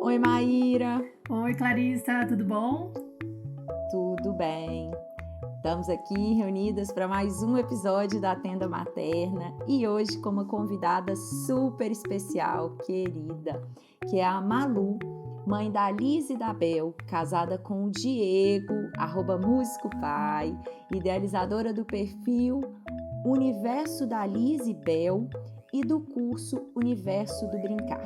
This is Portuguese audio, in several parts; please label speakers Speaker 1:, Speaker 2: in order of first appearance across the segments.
Speaker 1: Oi, Maíra.
Speaker 2: Oi, Clarissa, tudo bom?
Speaker 1: Tudo bem? Estamos aqui reunidas para mais um episódio da Tenda Materna e hoje com uma convidada super especial, querida, que é a Malu, mãe da Liz e da Bel, casada com o Diego, @músicopai, idealizadora do perfil Universo da Liz e Bel e do curso Universo do Brincar.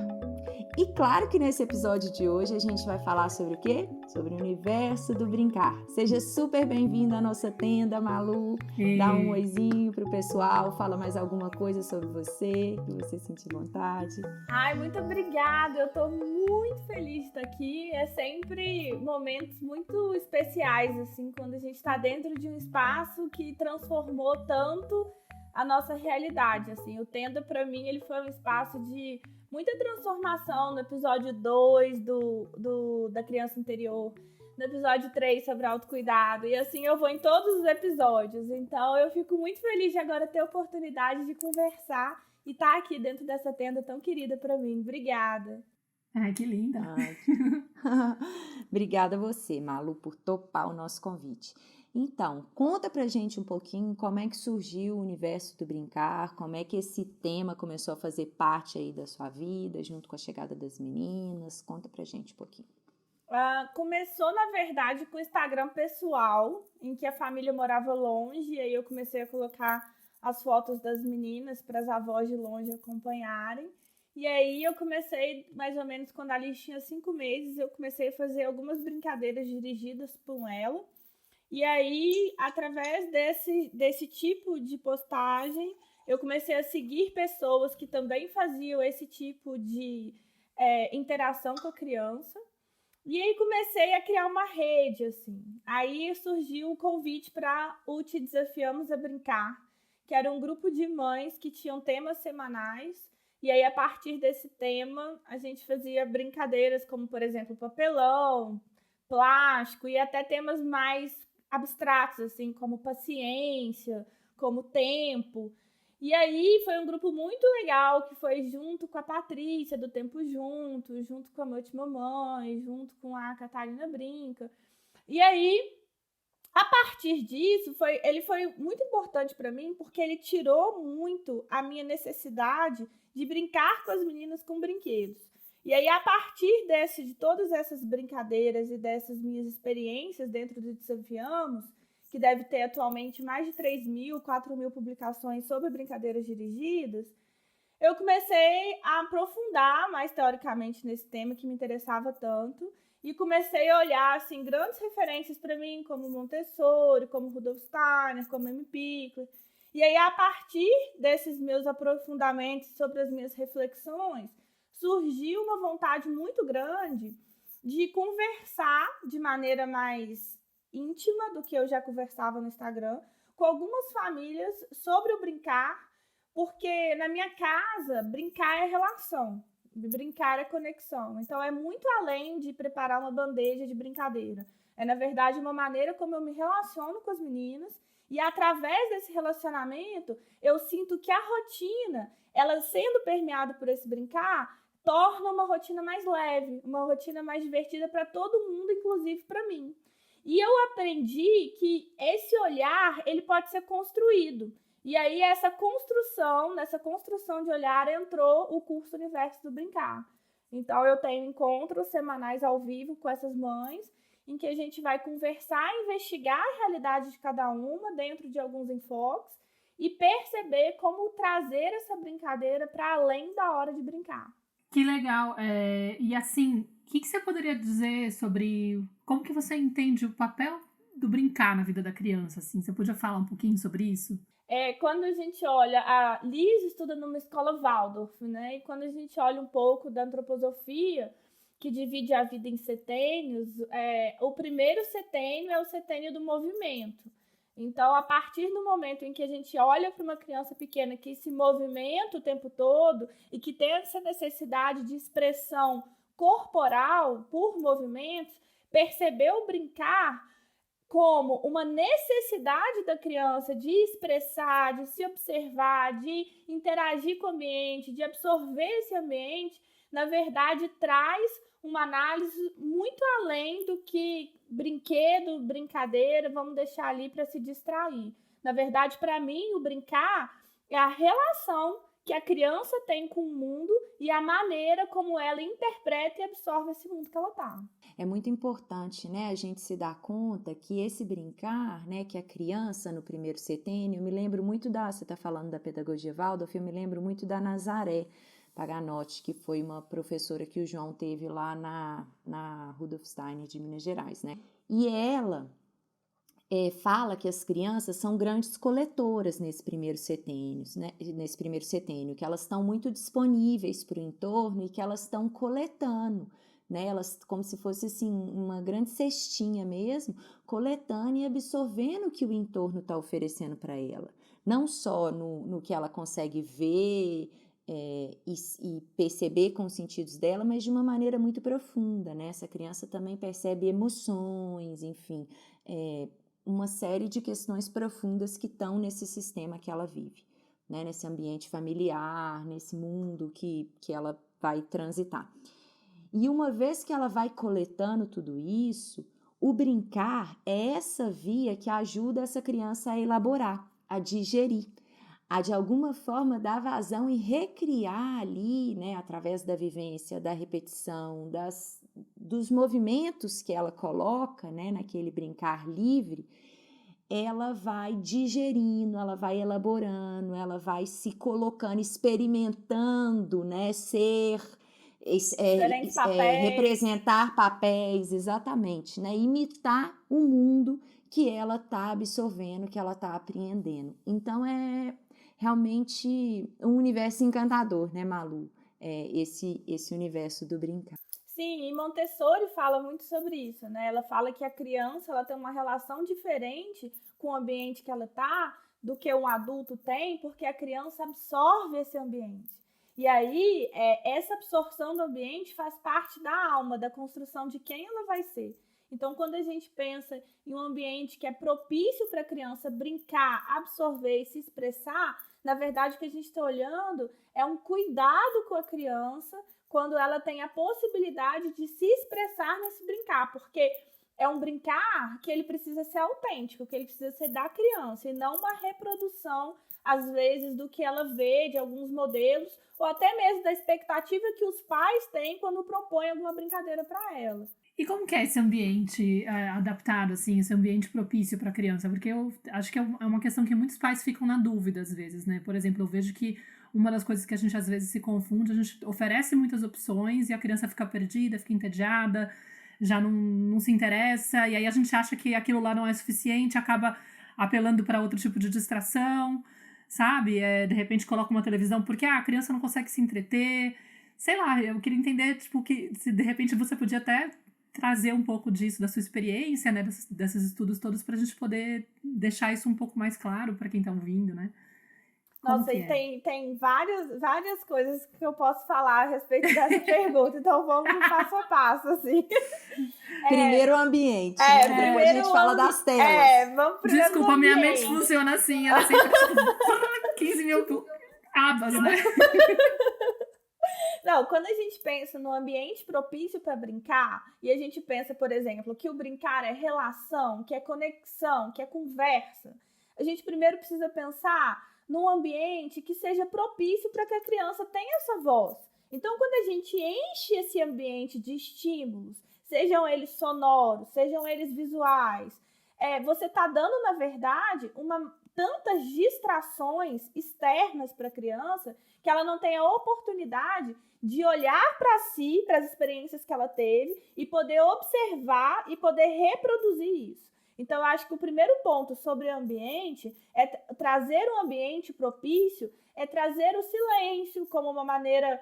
Speaker 1: E claro que nesse episódio de hoje a gente vai falar sobre o quê? Sobre o universo do brincar. Seja super bem-vinda à nossa tenda, Malu. Dá um oizinho pro pessoal, fala mais alguma coisa sobre você, que você sentir vontade.
Speaker 3: Ai, muito obrigada. Eu tô muito feliz de estar aqui. É sempre momentos muito especiais, assim, quando a gente tá dentro de um espaço que transformou tanto a nossa realidade, assim. O Tenda, para mim, ele foi um espaço de muita transformação no episódio 2 da Criança Interior, no episódio 3 sobre autocuidado, e assim eu vou em todos os episódios. Então eu fico muito feliz de agora ter a oportunidade de conversar e estar aqui dentro dessa tenda tão querida para mim. Obrigada.
Speaker 2: Ai, que linda.
Speaker 1: Obrigada a você, Malu, por topar o nosso convite. Então, conta pra gente um pouquinho como é que surgiu o universo do brincar, como é que esse tema começou a fazer parte aí da sua vida, junto com a chegada das meninas. Conta pra gente um pouquinho.
Speaker 3: Começou, na verdade, com o Instagram pessoal, em que a família morava longe, e aí eu comecei a colocar as fotos das meninas para as avós de longe acompanharem. E aí eu comecei, mais ou menos, quando a Alice tinha 5 meses, eu comecei a fazer algumas brincadeiras dirigidas por ela. E aí, através desse tipo de postagem, eu comecei a seguir pessoas que também faziam esse tipo de interação com a criança. E aí comecei a criar uma rede, assim. Aí surgiu o convite para o Te Desafiamos a Brincar, que era um grupo de mães que tinham temas semanais. E aí, a partir desse tema, a gente fazia brincadeiras como, por exemplo, papelão, plástico e até temas mais abstratos, assim, como paciência, como tempo. E aí foi um grupo muito legal, que foi junto com a Patrícia, do Tempo junto com a Mute Mamãe, junto com a Catarina Brinca. E aí, a partir disso, ele foi muito importante para mim, porque ele tirou muito a minha necessidade de brincar com as meninas com brinquedos. E aí, a partir de todas essas brincadeiras e dessas minhas experiências dentro do Desafiamos, que deve ter atualmente mais de 3.000, 4.000 publicações sobre brincadeiras dirigidas, eu comecei a aprofundar mais teoricamente nesse tema que me interessava tanto e comecei a olhar assim, grandes referências para mim, como Montessori, como Rudolf Steiner, como Amy Pickler. E aí, a partir desses meus aprofundamentos sobre as minhas reflexões, surgiu uma vontade muito grande de conversar de maneira mais íntima do que eu já conversava no Instagram com algumas famílias sobre o brincar, porque na minha casa, brincar é relação, brincar é conexão. Então, é muito além de preparar uma bandeja de brincadeira. É, na verdade, uma maneira como eu me relaciono com as meninas e, através desse relacionamento, eu sinto que a rotina, ela sendo permeada por esse brincar, torna uma rotina mais leve, uma rotina mais divertida para todo mundo, inclusive para mim. E eu aprendi que esse olhar, ele pode ser construído. E aí, nessa construção de olhar, entrou o curso Universo do Brincar. Então, eu tenho encontros semanais ao vivo com essas mães, em que a gente vai conversar, investigar a realidade de cada uma dentro de alguns enfoques e perceber como trazer essa brincadeira para além da hora de brincar.
Speaker 2: Que legal. E assim, o que você poderia dizer sobre como que você entende o papel do brincar na vida da criança? Assim, você podia falar um pouquinho sobre isso?
Speaker 3: Quando a gente olha, a Liz estuda numa escola Waldorf, né? E quando a gente olha um pouco da antroposofia, que divide a vida em setênios, o primeiro setênio é o setênio do movimento. Então, a partir do momento em que a gente olha para uma criança pequena que se movimenta o tempo todo e que tem essa necessidade de expressão corporal por movimentos, perceber o brincar como uma necessidade da criança de expressar, de se observar, de interagir com o ambiente, de absorver esse ambiente, na verdade, traz uma análise muito além do que brinquedo, brincadeira, vamos deixar ali para se distrair. Na verdade, para mim, o brincar é a relação que a criança tem com o mundo e a maneira como ela interpreta e absorve esse mundo que ela está.
Speaker 1: É muito importante, né, a gente se dar conta que esse brincar, né, que a criança no primeiro setênio, eu me lembro muito você está falando da pedagogia Waldorf, eu me lembro muito da Nazaré Paganotti, que foi uma professora que o João teve lá na Rudolf Steiner de Minas Gerais, né? E ela fala que as crianças são grandes coletoras nesse primeiro setênio, né? Nesse primeiro setênio, que elas estão muito disponíveis para o entorno e que elas estão coletando, né? Elas, como se fosse assim, uma grande cestinha mesmo, coletando e absorvendo o que o entorno está oferecendo para ela. Não só no que ela consegue ver e perceber com os sentidos dela, mas de uma maneira muito profunda, né? Essa criança também percebe emoções, enfim, uma série de questões profundas que estão nesse sistema que ela vive, né? Nesse ambiente familiar, nesse mundo que ela vai transitar. E uma vez que ela vai coletando tudo isso, o brincar é essa via que ajuda essa criança a elaborar, a digerir, a de alguma forma dar vazão e recriar ali, né, através da vivência, da repetição, dos movimentos que ela coloca, né, naquele brincar livre, ela vai digerindo, ela vai elaborando, ela vai se colocando, experimentando, né, representar papéis, exatamente, né, imitar o mundo que ela está absorvendo, que ela está apreendendo. Então, é realmente um universo encantador, né, Malu? Esse universo do brincar.
Speaker 3: Sim, e Montessori fala muito sobre isso, né? Ela fala que a criança ela tem uma relação diferente com o ambiente que ela está do que um adulto tem, porque a criança absorve esse ambiente. E aí, essa absorção do ambiente faz parte da alma, da construção de quem ela vai ser. Então, quando a gente pensa em um ambiente que é propício para a criança brincar, absorver e se expressar, na verdade, o que a gente está olhando é um cuidado com a criança quando ela tem a possibilidade de se expressar nesse brincar, porque é um brincar que ele precisa ser autêntico, que ele precisa ser da criança, e não uma reprodução, às vezes, do que ela vê de alguns modelos, ou até mesmo da expectativa que os pais têm quando propõem alguma brincadeira para ela.
Speaker 2: E como que é esse ambiente adaptado, assim, esse ambiente propício para a criança? Porque eu acho que é uma questão que muitos pais ficam na dúvida, às vezes, né? Por exemplo, eu vejo que uma das coisas que a gente, às vezes, se confunde, a gente oferece muitas opções e a criança fica perdida, fica entediada, já não se interessa, e aí a gente acha que aquilo lá não é suficiente, acaba apelando para outro tipo de distração, sabe? De repente coloca uma televisão porque a criança não consegue se entreter. Sei lá, eu queria entender, tipo, que se de repente você podia até trazer um pouco disso, da sua experiência, né, desses estudos todos, para a gente poder deixar isso um pouco mais claro para quem está ouvindo, né?
Speaker 3: Nossa, e tem várias coisas que eu posso falar a respeito dessa pergunta, então vamos no passo a passo, assim.
Speaker 1: Primeiro o ambiente, né? Primeiro a gente fala das telas.
Speaker 3: Vamos primeiro.
Speaker 2: Desculpa, minha mente funciona assim, ela sempre 15 mil abas, né?
Speaker 3: Não, quando a gente pensa no ambiente propício para brincar, e a gente pensa, por exemplo, que o brincar é relação, que é conexão, que é conversa, a gente primeiro precisa pensar num ambiente que seja propício para que a criança tenha essa voz. Então, quando a gente enche esse ambiente de estímulos, sejam eles sonoros, sejam eles visuais, você está dando, na verdade, tantas distrações externas para a criança que ela não tem a oportunidade de olhar para si, para as experiências que ela teve e poder observar e poder reproduzir isso. Então, eu acho que o primeiro ponto sobre o ambiente é trazer um ambiente propício, é trazer o silêncio como uma maneira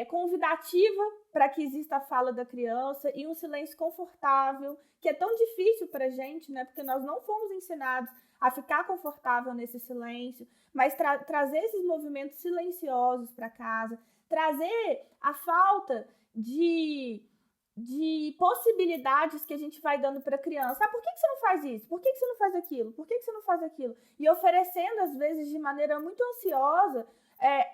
Speaker 3: convidativa para que exista a fala da criança e um silêncio confortável, que é tão difícil para a gente, né? Porque nós não fomos ensinados a ficar confortável nesse silêncio, mas trazer esses movimentos silenciosos para casa, trazer a falta de de possibilidades que a gente vai dando para a criança. Por que você não faz isso? Por que você não faz aquilo? Por que você não faz aquilo? E oferecendo, às vezes, de maneira muito ansiosa,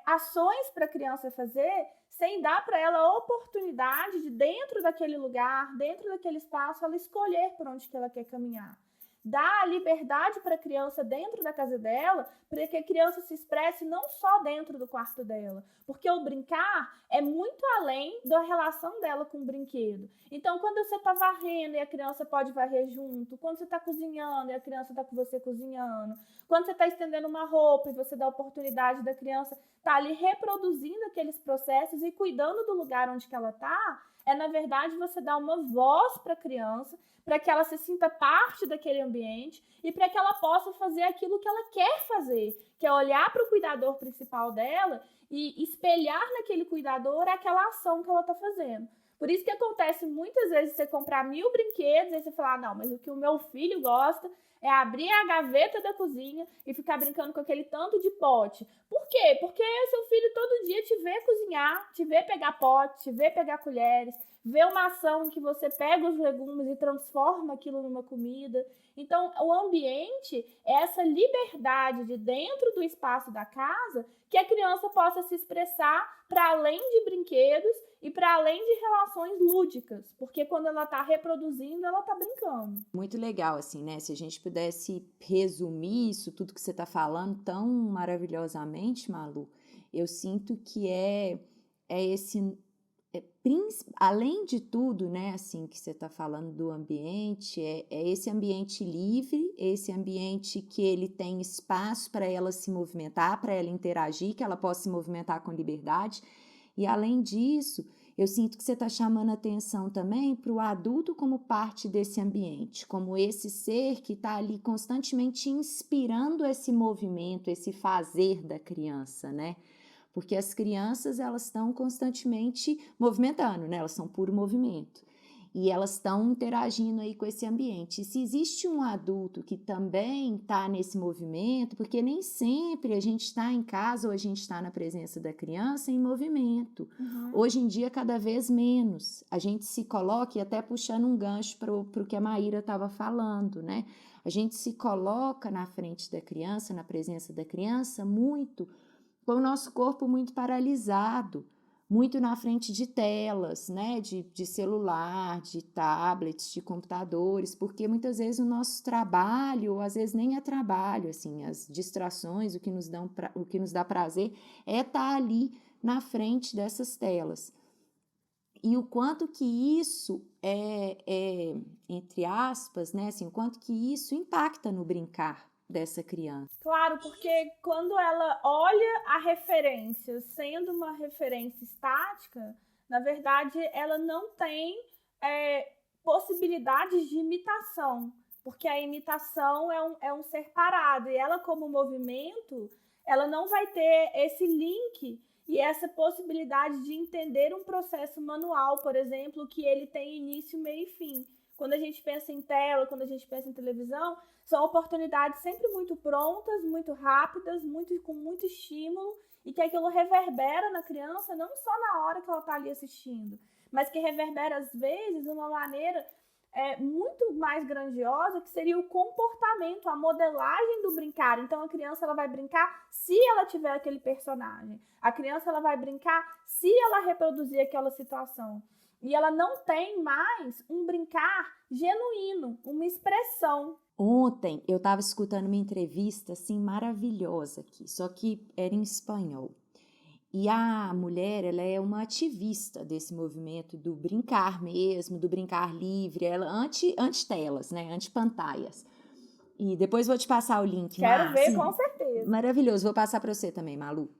Speaker 3: ações para a criança fazer, sem dar para ela a oportunidade de, dentro daquele lugar, dentro daquele espaço, ela escolher por onde que ela quer caminhar. Dar a liberdade para a criança dentro da casa dela, para que a criança se expresse não só dentro do quarto dela, porque o brincar é muito além da relação dela com o brinquedo. Então, quando você está varrendo e a criança pode varrer junto, quando você está cozinhando e a criança está com você cozinhando, quando você está estendendo uma roupa e você dá a oportunidade da criança estar ali reproduzindo aqueles processos e cuidando do lugar onde que ela está, na verdade, você dá uma voz para a criança, para que ela se sinta parte daquele ambiente e para que ela possa fazer aquilo que ela quer fazer, que é olhar para o cuidador principal dela e espelhar naquele cuidador aquela ação que ela está fazendo. Por isso que acontece muitas vezes você comprar 1000 brinquedos e você falar, não, mas o que o meu filho gosta é abrir a gaveta da cozinha e ficar brincando com aquele tanto de pote. Por quê? Porque seu filho todo dia te vê cozinhar, te vê pegar pote, te vê pegar colheres, vê uma ação em que você pega os legumes e transforma aquilo numa comida. Então, o ambiente é essa liberdade de dentro do espaço da casa que a criança possa se expressar para além de brinquedos e para além de relações lúdicas, porque quando ela está reproduzindo, ela está brincando.
Speaker 1: Muito legal, assim, né? Se a gente pudesse resumir isso, tudo que você está falando tão maravilhosamente, Malu, eu sinto que esse... além de tudo, né, assim, que você está falando do ambiente, é esse ambiente livre, esse ambiente que ele tem espaço para ela se movimentar, para ela interagir, que ela possa se movimentar com liberdade. E além disso, eu sinto que você está chamando atenção também para o adulto como parte desse ambiente, como esse ser que está ali constantemente inspirando esse movimento, esse fazer da criança, né? Porque as crianças, elas estão constantemente movimentando, né? Elas são puro movimento. E elas estão interagindo aí com esse ambiente. E se existe um adulto que também está nesse movimento, porque nem sempre a gente está em casa ou a gente está na presença da criança em movimento.
Speaker 3: Uhum.
Speaker 1: Hoje em dia, cada vez menos. A gente se coloca, e até puxando um gancho para o que a Maíra estava falando, né? A gente se coloca na frente da criança, na presença da criança, muito com o nosso corpo muito paralisado, muito na frente de telas, né, de celular, de tablets, de computadores, porque muitas vezes o nosso trabalho, ou às vezes nem é trabalho, assim, as distrações, o que nos dá prazer é estar ali na frente dessas telas. E o quanto que isso entre aspas, né, assim, o quanto que isso impacta no brincar dessa criança.
Speaker 3: Claro, porque quando ela olha a referência sendo uma referência estática, na verdade ela não tem possibilidades de imitação, porque a imitação é um ser parado, e ela como movimento, ela não vai ter esse link e essa possibilidade de entender um processo manual, por exemplo, que ele tem início, meio e fim. Quando a gente pensa em tela, quando a gente pensa em televisão, são oportunidades sempre muito prontas, muito rápidas, com muito estímulo, e que aquilo reverbera na criança não só na hora que ela está ali assistindo, mas que reverbera, às vezes, de uma maneira muito mais grandiosa, que seria o comportamento, a modelagem do brincar. Então, a criança ela vai brincar se ela tiver aquele personagem. A criança ela vai brincar se ela reproduzir aquela situação. E ela não tem mais um brincar genuíno, uma expressão.
Speaker 1: Ontem eu estava escutando uma entrevista assim maravilhosa aqui, só que era em espanhol. E a mulher, ela é uma ativista desse movimento do brincar mesmo, do brincar livre, ela anti-telas, né, anti-pantalhas. E depois vou te passar o link.
Speaker 3: Quero ver,
Speaker 1: assim,
Speaker 3: com certeza.
Speaker 1: Maravilhoso, vou passar para você também, Malu.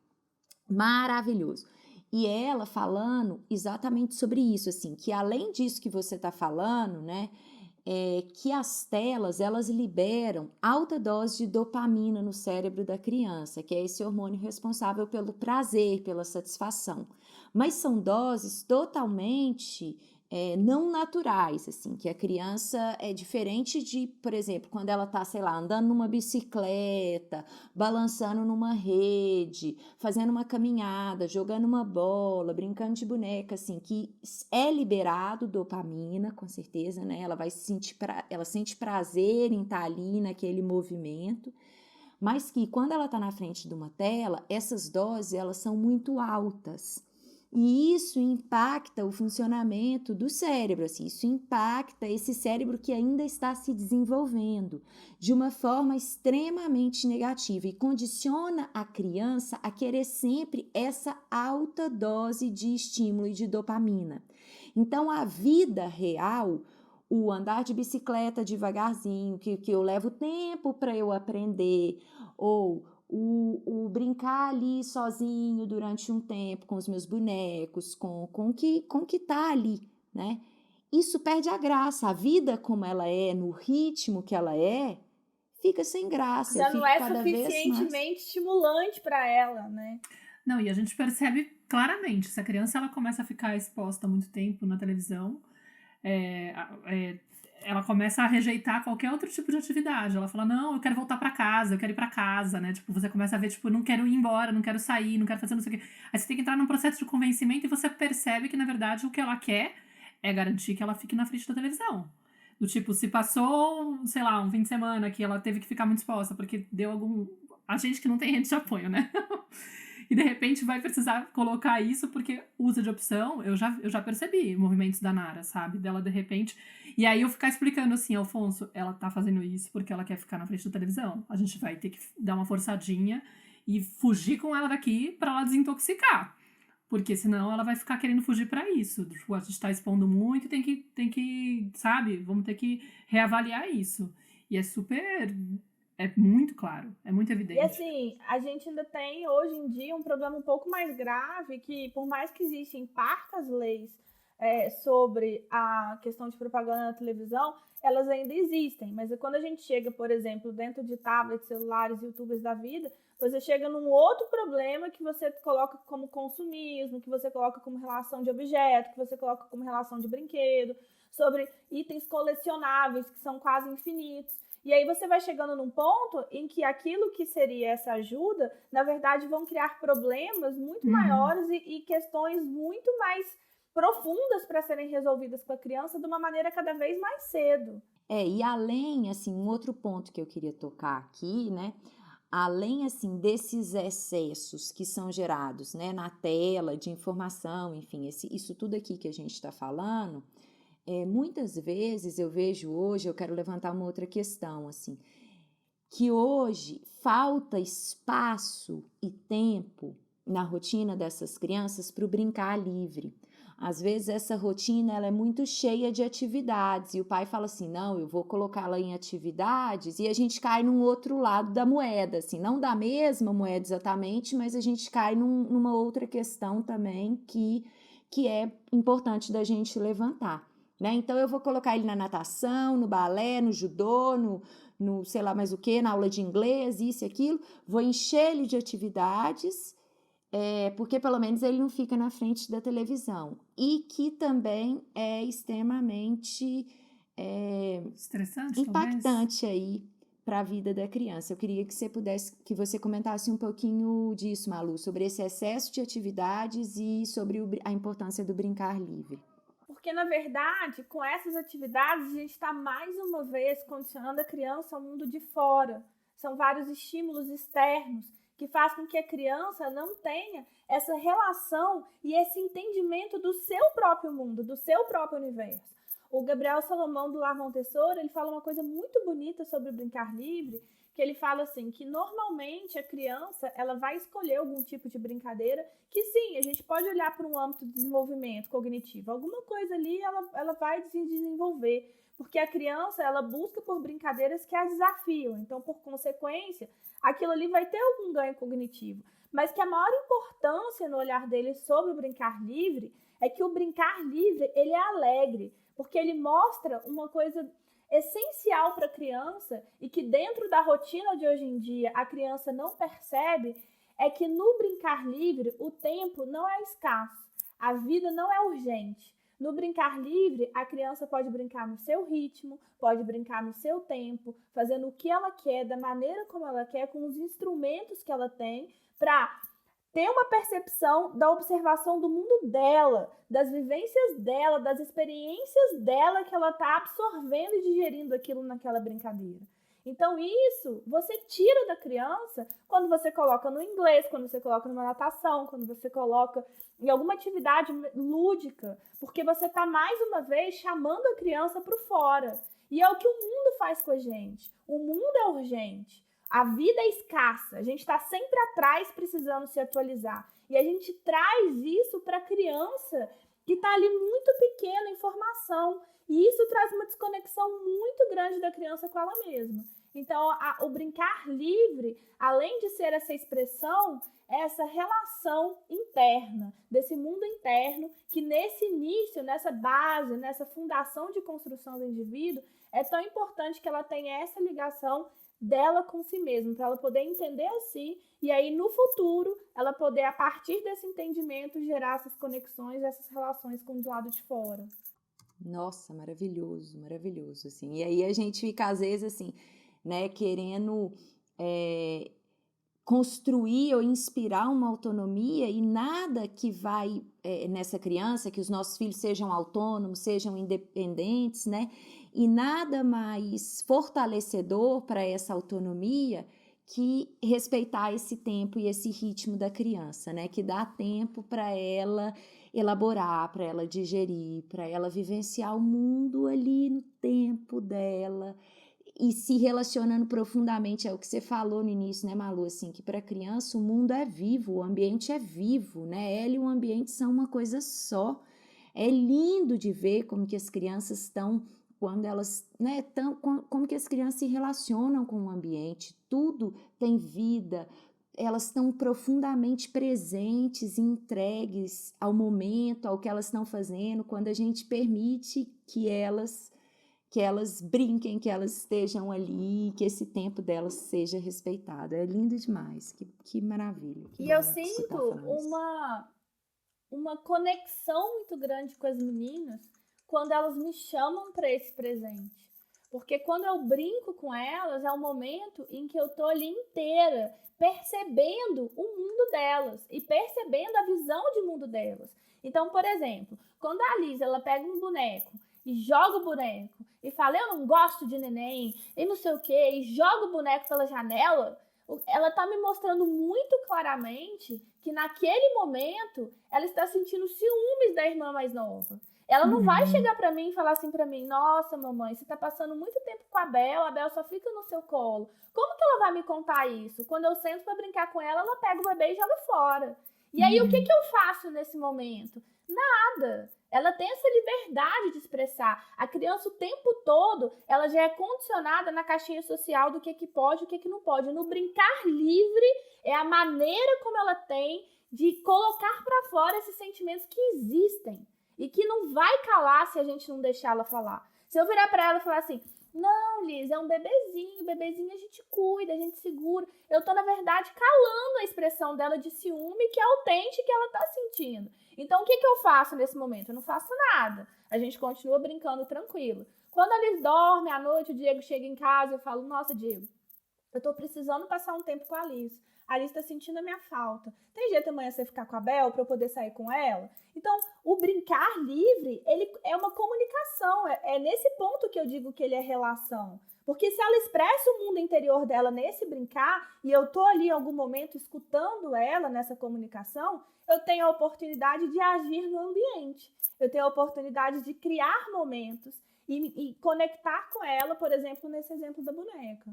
Speaker 1: Maravilhoso. E ela falando exatamente sobre isso, assim, que além disso que você está falando, né, que as telas, elas liberam alta dose de dopamina no cérebro da criança, que é esse hormônio responsável pelo prazer, pela satisfação. Mas são doses totalmente não naturais, assim, que a criança é diferente de, por exemplo, quando ela tá, sei lá, andando numa bicicleta, balançando numa rede, fazendo uma caminhada, jogando uma bola, brincando de boneca, assim, que é liberado dopamina, com certeza, né? Ela sente prazer em estar ali naquele movimento, mas que quando ela tá na frente de uma tela, essas doses, elas são muito altas. E isso impacta o funcionamento do cérebro, assim, isso impacta esse cérebro que ainda está se desenvolvendo de uma forma extremamente negativa e condiciona a criança a querer sempre essa alta dose de estímulo e de dopamina. Então, a vida real, o andar de bicicleta devagarzinho, que eu levo tempo para eu aprender, ou o brincar ali sozinho durante um tempo com os meus bonecos, com o que tá ali, né? Isso perde a graça. A vida como ela é, no ritmo que ela é, fica sem graça.
Speaker 3: Já não é
Speaker 1: cada vez mais
Speaker 3: suficientemente estimulante para ela, né?
Speaker 2: Não, e a gente percebe claramente, se a criança ela começa a ficar exposta muito tempo na televisão, ela começa a rejeitar qualquer outro tipo de atividade. Ela fala, não, eu quero voltar pra casa, eu quero ir pra casa, né? Tipo, você começa a ver, tipo, não quero ir embora, não quero sair, não quero fazer não sei o quê. Aí você tem que entrar num processo de convencimento e você percebe que, na verdade, o que ela quer é garantir que ela fique na frente da televisão. Do tipo, se passou, sei lá, um fim de semana que ela teve que ficar muito exposta porque deu algum... A gente que não tem rede de apoio, né? E de repente vai precisar colocar isso porque usa de opção, eu já percebi movimentos da Nara, sabe? Dela de repente. E aí eu ficar explicando assim, Alfonso, ela tá fazendo isso porque ela quer ficar na frente da televisão. A gente vai ter que dar uma forçadinha e fugir com ela daqui pra ela desintoxicar. Porque senão ela vai ficar querendo fugir pra isso. Tipo, a gente tá expondo muito e tem que, sabe? Vamos ter que reavaliar isso. E é muito claro, é muito evidente.
Speaker 3: E assim, a gente ainda tem hoje em dia um problema um pouco mais grave, que por mais que existem parcas leis sobre a questão de propaganda na televisão, elas ainda existem. Mas quando a gente chega, por exemplo, dentro de tablets, celulares, youtubers da vida, você chega num outro problema que você coloca como consumismo, que você coloca como relação de objeto, que você coloca como relação de brinquedo, sobre itens colecionáveis que são quase infinitos. E aí você vai chegando num ponto em que aquilo que seria essa ajuda, na verdade, vão criar problemas muito maiores e questões muito mais profundas para serem resolvidas com a criança de uma maneira cada vez mais cedo.
Speaker 1: E além, assim, um outro ponto que eu queria tocar aqui, né? Além, assim, desses excessos que são gerados, né, na tela, de informação, enfim, isso tudo aqui que a gente está falando... muitas vezes eu vejo hoje, eu quero levantar uma outra questão, assim, que hoje falta espaço e tempo na rotina dessas crianças para o brincar livre. Às vezes essa rotina ela é muito cheia de atividades e o pai fala assim, não, eu vou colocá-la em atividades, e a gente cai num outro lado da moeda, assim, não da mesma moeda exatamente, mas a gente cai numa outra questão também que é importante da gente levantar. Né? Então, eu vou colocar ele na natação, no balé, no judô, no sei lá mais o que, na aula de inglês, isso e aquilo. Vou encher ele de atividades, porque pelo menos ele não fica na frente da televisão. E que também é extremamente
Speaker 2: estressante,
Speaker 1: impactante aí para a vida da criança. Eu queria que você comentasse um pouquinho disso, Malu, sobre esse excesso de atividades e sobre a importância do brincar livre.
Speaker 3: Porque, na verdade, com essas atividades, a gente está mais uma vez condicionando a criança ao mundo de fora. São vários estímulos externos que fazem com que a criança não tenha essa relação e esse entendimento do seu próprio mundo, do seu próprio universo. O Gabriel Salomão, do Lar Montessori, ele fala uma coisa muito bonita sobre o brincar livre, que ele fala assim, que normalmente a criança ela vai escolher algum tipo de brincadeira que sim, a gente pode olhar para um âmbito de desenvolvimento cognitivo, alguma coisa ali ela vai se desenvolver, porque a criança ela busca por brincadeiras que a desafiam, então por consequência, aquilo ali vai ter algum ganho cognitivo, mas que a maior importância no olhar dele sobre o brincar livre é que o brincar livre ele é alegre, porque ele mostra uma coisa essencial para a criança e que dentro da rotina de hoje em dia a criança não percebe, é que no brincar livre o tempo não é escasso, a vida não é urgente. No brincar livre, a criança pode brincar no seu ritmo, pode brincar no seu tempo, fazendo o que ela quer, da maneira como ela quer, com os instrumentos que ela tem, para ter uma percepção da observação do mundo dela, das vivências dela, das experiências dela que ela está absorvendo e digerindo aquilo naquela brincadeira. Então isso você tira da criança quando você coloca no inglês, quando você coloca numa natação, quando você coloca em alguma atividade lúdica, porque você está mais uma vez chamando a criança para o fora. E é o que o mundo faz com a gente. O mundo é urgente. A vida é escassa, a gente está sempre atrás precisando se atualizar. E a gente traz isso para a criança que está ali muito pequena em formação. E isso traz uma desconexão muito grande da criança com ela mesma. Então, o brincar livre, além de ser essa expressão, é essa relação interna, desse mundo interno, que nesse início, nessa base, nessa fundação de construção do indivíduo, é tão importante que ela tenha essa ligação dela com si mesma, para ela poder entender a si, e aí no futuro ela poder, a partir desse entendimento, gerar essas conexões, essas relações com o lado de fora.
Speaker 1: Nossa, maravilhoso, maravilhoso, assim. E aí a gente fica, às vezes, assim, né, querendo construir ou inspirar uma autonomia, e nada que vai nessa criança, que os nossos filhos sejam autônomos, sejam independentes, né, e nada mais fortalecedor para essa autonomia que respeitar esse tempo e esse ritmo da criança, né, que dá tempo para ela elaborar, para ela digerir, para ela vivenciar o mundo ali no tempo dela, e se relacionando profundamente, é o que você falou no início, né, Malu, assim, que para a criança o mundo é vivo, o ambiente é vivo, né, ela e o ambiente são uma coisa só. É lindo de ver como que as crianças estão, quando elas, né, como que as crianças se relacionam com o ambiente, tudo tem vida, elas estão profundamente presentes e entregues ao momento, ao que elas estão fazendo, quando a gente permite que elas brinquem, que elas estejam ali, que esse tempo delas seja respeitado. É lindo demais, que maravilha.
Speaker 3: E eu sinto uma conexão muito grande com as meninas quando elas me chamam para esse presente. Porque quando eu brinco com elas, é um momento em que eu tô ali inteira, percebendo o mundo delas e percebendo a visão de mundo delas. Então, por exemplo, quando a Liz, ela pega um boneco e joga o boneco e fala, eu não gosto de neném, e não sei o quê, e joga o boneco pela janela, ela tá me mostrando muito claramente que naquele momento ela está sentindo ciúmes da irmã mais nova. Ela não vai chegar pra mim e falar assim pra mim, nossa, mamãe, você tá passando muito tempo com a Bel só fica no seu colo. Como que ela vai me contar isso? Quando eu sento pra brincar com ela, ela pega o bebê e joga fora. E aí, o que eu faço nesse momento? Nada. Ela tem essa liberdade de expressar. A criança o tempo todo, ela já é condicionada na caixinha social do que pode e o que não pode. No brincar livre é a maneira como ela tem de colocar para fora esses sentimentos que existem e que não vai calar se a gente não deixar ela falar. Se eu virar para ela e falar assim, não, Liz, é um bebezinho a gente cuida, a gente segura. Eu tô, na verdade, calando a expressão dela de ciúme, que é autêntica, que ela tá sentindo. Então, o que eu faço nesse momento? Eu não faço nada. A gente continua brincando tranquilo. Quando a Liz dorme à noite, o Diego chega em casa, eu falo, nossa, Diego, eu tô precisando passar um tempo com a Liz. A Liz tá sentindo a minha falta. Tem jeito amanhã você ficar com a Bel pra eu poder sair com ela? Então, o brincar livre, ele é uma comunicação. É nesse ponto que eu digo que ele é relação. Porque se ela expressa o mundo interior dela nesse brincar, e eu tô ali em algum momento escutando ela nessa comunicação, eu tenho a oportunidade de agir no ambiente. Eu tenho a oportunidade de criar momentos e conectar com ela, por exemplo, nesse exemplo da boneca.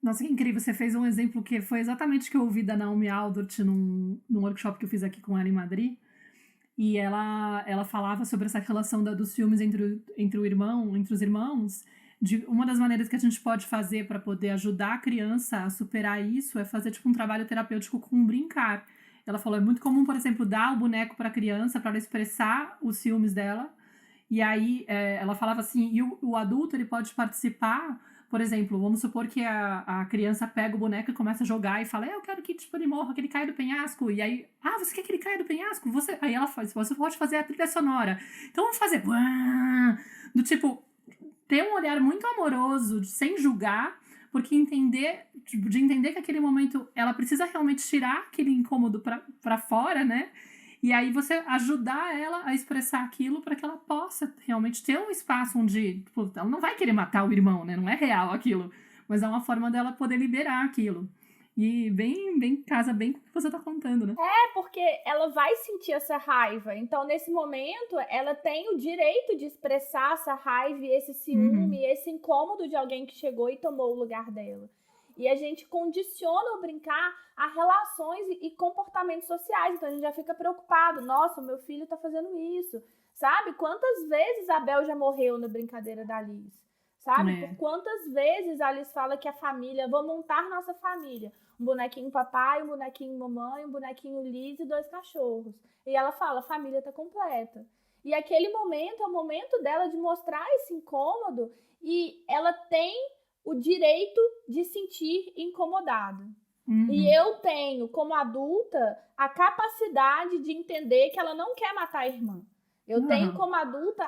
Speaker 2: Nossa, que incrível. Você fez um exemplo que foi exatamente o que eu ouvi da Naomi Aldrich num workshop que eu fiz aqui com ela em Madrid. E ela falava sobre essa relação dos filmes entre os irmãos. De uma das maneiras que a gente pode fazer para poder ajudar a criança a superar isso é fazer tipo um trabalho terapêutico com brincar. Ela falou, é muito comum, por exemplo, dar o boneco para a criança para ela expressar os ciúmes dela. E aí ela falava assim, e o adulto ele pode participar, por por exemplo, vamos supor que a criança pega o boneco e começa a jogar e fala, eu quero que tipo, ele morra, que ele caia do penhasco. E aí, você quer que ele caia do penhasco? Aí ela faz, você pode fazer a trilha sonora. Então vamos fazer do tipo, ter um olhar muito amoroso, sem julgar, porque de entender que aquele momento ela precisa realmente tirar aquele incômodo pra fora, né? E aí você ajudar ela a expressar aquilo para que ela possa realmente ter um espaço onde, tipo, ela não vai querer matar o irmão, né? Não é real aquilo, mas é uma forma dela poder liberar aquilo. E bem casa bem com o que você tá contando, né?
Speaker 3: Porque ela vai sentir essa raiva. Então, nesse momento, ela tem o direito de expressar essa raiva, esse ciúme, esse incômodo de alguém que chegou e tomou o lugar dela. E a gente condiciona o brincar a relações e comportamentos sociais. Então, a gente já fica preocupado. Nossa, o meu filho tá fazendo isso. Sabe? Quantas vezes a Bel já morreu na brincadeira da Liz? Sabe? Por quantas vezes a Liz fala que a família, vou montar nossa família. Um bonequinho papai, um bonequinho mamãe, um bonequinho Liz e 2 cachorros. E ela fala, a família tá completa. E aquele momento é o momento dela de mostrar esse incômodo e ela tem o direito de sentir incomodado. E eu tenho, como adulta, a capacidade de entender que ela não quer matar a irmã. Eu tenho, como adulta,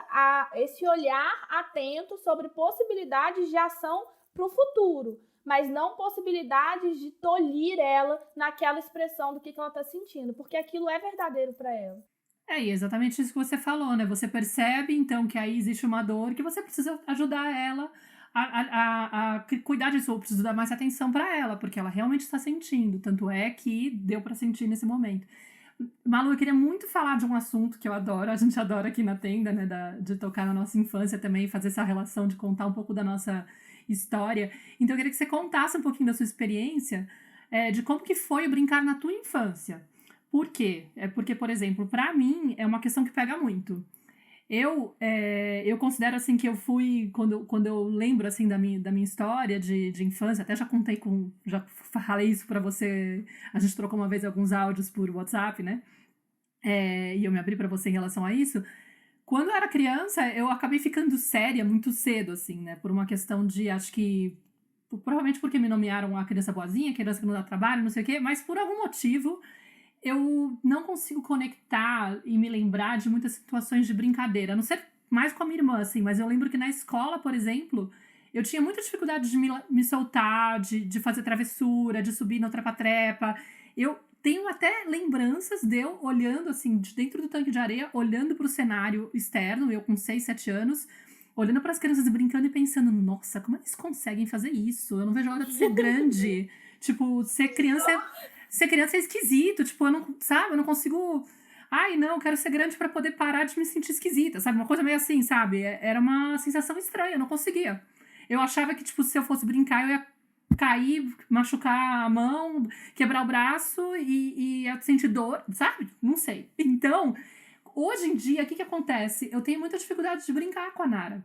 Speaker 3: esse olhar atento sobre possibilidades de ação para o futuro, mas não possibilidades de tolir ela naquela expressão do que ela está sentindo, porque aquilo é verdadeiro para ela.
Speaker 2: E exatamente isso que você falou, né? Você percebe, então, que aí existe uma dor, que você precisa ajudar ela a cuidar disso, ou precisa dar mais atenção para ela, porque ela realmente está sentindo. Tanto é que deu para sentir nesse momento. Malu, eu queria muito falar de um assunto que eu adoro, a gente adora aqui na tenda, né? De tocar na nossa infância também, fazer essa relação de contar um pouco da nossa história. Então eu queria que você contasse um pouquinho da sua experiência, de como que foi o brincar na tua infância. Por quê? Porque, por exemplo, para mim é uma questão que pega muito. Eu considero assim que eu fui, quando eu lembro assim da minha história de infância, até já falei isso pra você, a gente trocou uma vez alguns áudios por WhatsApp, né? E eu me abri pra você em relação a isso. Quando eu era criança, eu acabei ficando séria muito cedo, assim, né? Por uma questão de, acho que, provavelmente porque me nomearam a criança boazinha, criança que não dá trabalho, não sei o quê, mas por algum motivo eu não consigo conectar e me lembrar de muitas situações de brincadeira. A não ser mais com a minha irmã, assim, mas eu lembro que na escola, por exemplo, eu tinha muita dificuldade de me soltar, de fazer travessura, de subir no trepa-trepa. Eu tenho até lembranças de eu olhando, assim, de dentro do tanque de areia, olhando para o cenário externo, eu com 6, 7 anos, olhando para as crianças brincando e pensando, nossa, como eles conseguem fazer isso? Eu não vejo a hora de ser grande. Tipo, ser criança é esquisito, tipo, eu não consigo... Ai, não, eu quero ser grande pra poder parar de me sentir esquisita, sabe? Uma coisa meio assim, sabe? Era uma sensação estranha, eu não conseguia. Eu achava que, tipo, se eu fosse brincar, eu ia cair, machucar a mão, quebrar o braço e ia sentir dor, sabe? Não sei. Então, hoje em dia, o que acontece? Eu tenho muita dificuldade de brincar com a Nara.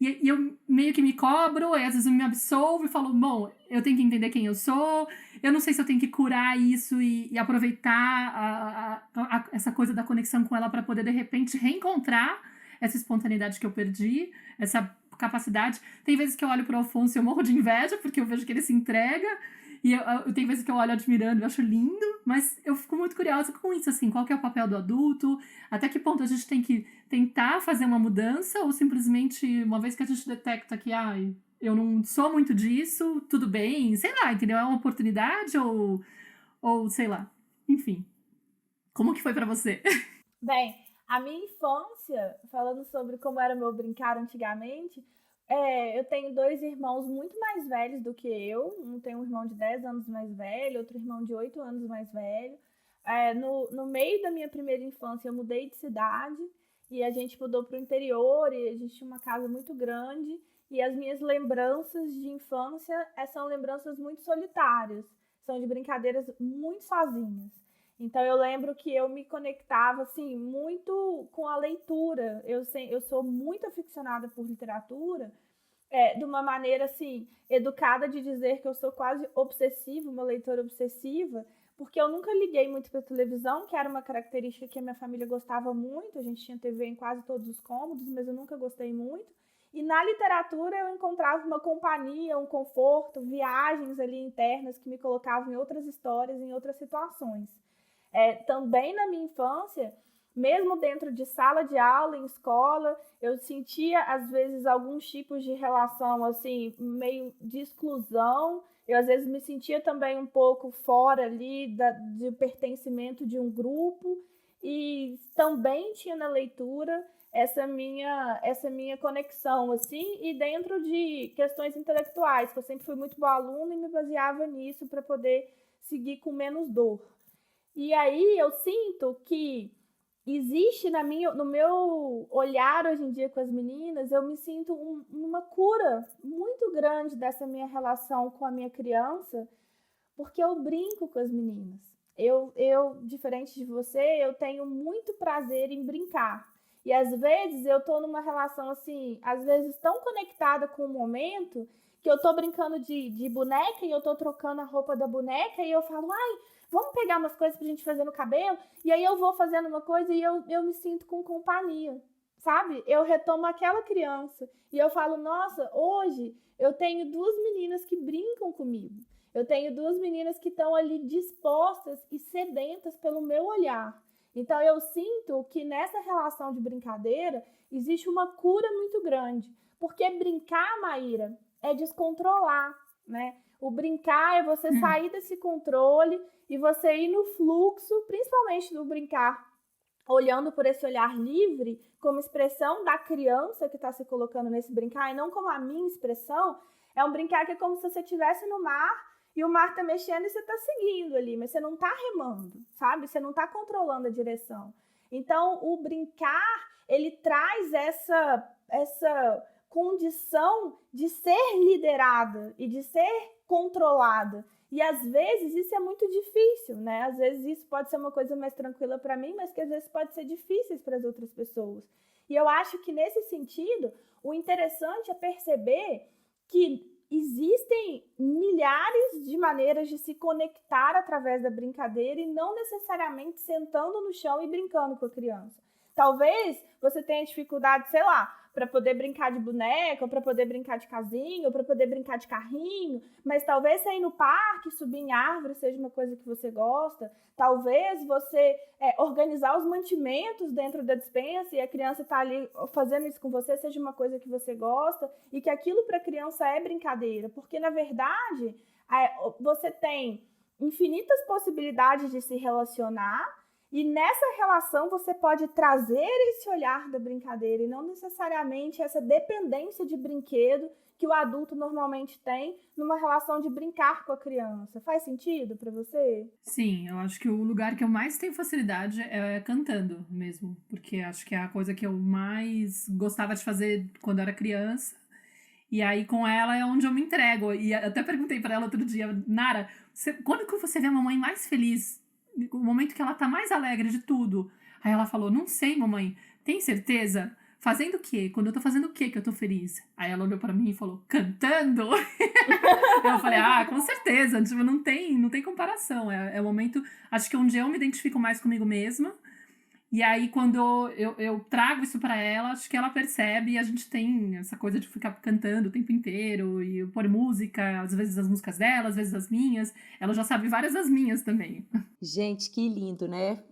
Speaker 2: E eu meio que me cobro, e às vezes eu me absolvo e falo, bom, eu tenho que entender quem eu sou, eu não sei se eu tenho que curar isso e aproveitar essa coisa da conexão com ela para poder, de repente, reencontrar essa espontaneidade que eu perdi, essa capacidade. Tem vezes que eu olho pro Alfonso e eu morro de inveja, porque eu vejo que ele se entrega, e tem vezes que eu olho admirando e acho lindo, mas eu fico muito curiosa com isso, assim, qual que é o papel do adulto, até que ponto a gente tem que tentar fazer uma mudança, ou simplesmente, uma vez que a gente detecta que, eu não sou muito disso, tudo bem, sei lá, entendeu? É uma oportunidade ou sei lá, enfim. Como que foi pra você?
Speaker 3: Bem, a minha infância, falando sobre como era meu brincar antigamente, eu tenho 2 irmãos muito mais velhos do que eu. Um tem um irmão de 10 anos mais velho, outro irmão de 8 anos mais velho. No meio da minha primeira infância, eu mudei de cidade e a gente mudou para o interior e a gente tinha uma casa muito grande. E as minhas lembranças de infância são lembranças muito solitárias, são de brincadeiras muito sozinhas. Então eu lembro que eu me conectava assim, muito com a leitura. Eu sou muito aficionada por literatura, de uma maneira assim, educada de dizer que eu sou quase obsessiva, uma leitora obsessiva, porque eu nunca liguei muito para televisão, que era uma característica que a minha família gostava muito. A gente tinha TV em quase todos os cômodos, mas eu nunca gostei muito. E na literatura eu encontrava uma companhia, um conforto, viagens ali internas que me colocavam em outras histórias, em outras situações. Também na minha infância, mesmo dentro de sala de aula, em escola, eu sentia, às vezes, alguns tipos de relação, assim, meio de exclusão. Eu, às vezes, me sentia também um pouco fora ali de pertencimento de um grupo. E também tinha na leitura essa minha conexão, assim, e dentro de questões intelectuais, que eu sempre fui muito boa aluna e me baseava nisso para poder seguir com menos dor. E aí eu sinto que existe no meu olhar hoje em dia com as meninas, eu me sinto uma cura muito grande dessa minha relação com a minha criança, porque eu brinco com as meninas. Eu, diferente de você, eu tenho muito prazer em brincar. E às vezes eu tô numa relação assim, às vezes tão conectada com o momento, que eu tô brincando de boneca e eu tô trocando a roupa da boneca e eu falo, ai, vamos pegar umas coisas pra gente fazer no cabelo? E aí eu vou fazendo uma coisa e eu me sinto com companhia, sabe? Eu retomo aquela criança e eu falo, nossa, hoje eu tenho 2 meninas que brincam comigo. Eu tenho 2 meninas que estão ali dispostas e sedentas pelo meu olhar. Então, eu sinto que nessa relação de brincadeira existe uma cura muito grande. Porque brincar, Maíra, é descontrolar, né? O brincar é você sair desse controle e você ir no fluxo, principalmente do brincar, olhando por esse olhar livre, como expressão da criança que está se colocando nesse brincar, e não como a minha expressão. É um brincar que é como se você estivesse no mar, e o mar tá mexendo e você tá seguindo ali, mas você não tá remando, sabe? Você não tá controlando a direção. Então, o brincar, ele traz essa condição de ser liderada e de ser controlada. E, às vezes, isso é muito difícil, né? Às vezes, isso pode ser uma coisa mais tranquila para mim, mas que, às vezes, pode ser difícil para as outras pessoas. E eu acho que, nesse sentido, o interessante é perceber que existem milhares de maneiras de se conectar através da brincadeira e não necessariamente sentando no chão e brincando com a criança. Talvez você tenha dificuldade, sei lá, para poder brincar de boneca, ou para poder brincar de casinha, ou para poder brincar de carrinho, mas talvez você ir no parque, subir em árvore seja uma coisa que você gosta. Talvez você organizar os mantimentos dentro da despensa e a criança está ali fazendo isso com você seja uma coisa que você gosta e que aquilo para a criança é brincadeira, porque na verdade você tem infinitas possibilidades de se relacionar. E nessa relação você pode trazer esse olhar da brincadeira e não necessariamente essa dependência de brinquedo que o adulto normalmente tem numa relação de brincar com a criança. Faz sentido para você?
Speaker 2: Sim, eu acho que o lugar que eu mais tenho facilidade é cantando mesmo, porque acho que é a coisa que eu mais gostava de fazer quando eu era criança. E aí com ela é onde eu me entrego. E até perguntei para ela outro dia, Nara, quando que você vê a mamãe mais feliz? O momento que ela tá mais alegre de tudo. Aí ela falou, não sei, mamãe, tem certeza? Fazendo o quê? Quando eu tô fazendo o quê que eu tô feliz? Aí ela olhou pra mim e falou, cantando? Eu falei, com certeza, tipo, não tem comparação. É o momento, acho que onde eu me identifico mais comigo mesma. E aí, quando eu trago isso pra ela, acho que ela percebe e a gente tem essa coisa de ficar cantando o tempo inteiro e pôr música, às vezes as músicas dela, às vezes as minhas. Ela já sabe várias das minhas também.
Speaker 1: Gente, que lindo, né?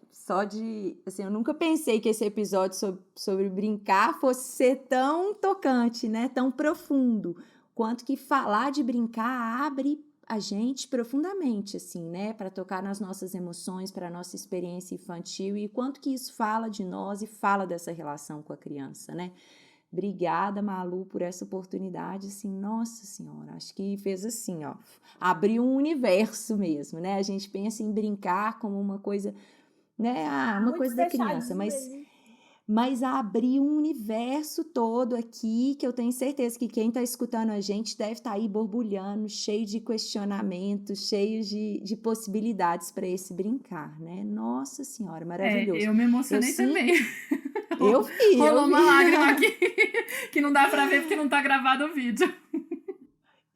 Speaker 1: Assim, eu nunca pensei que esse episódio sobre brincar fosse ser tão tocante, né? Tão profundo. Quanto que falar de brincar abre a gente profundamente, assim, né? Para tocar nas nossas emoções, para a nossa experiência infantil e quanto que isso fala de nós e fala dessa relação com a criança, né? Obrigada, Malu, por essa oportunidade, assim, nossa senhora, acho que fez assim, ó, abriu um universo mesmo, né? A gente pensa em brincar como uma coisa, né? Uma
Speaker 3: muito
Speaker 1: coisa da criança, mas abrir um universo todo aqui, que eu tenho certeza que quem está escutando a gente deve estar aí borbulhando, cheio de questionamentos, cheio de possibilidades para esse brincar, né? Nossa Senhora, maravilhoso.
Speaker 2: Eu me emocionei também.
Speaker 1: Eu vi.
Speaker 2: Rolou uma lágrima aqui, que não dá para ver porque não tá gravado o vídeo.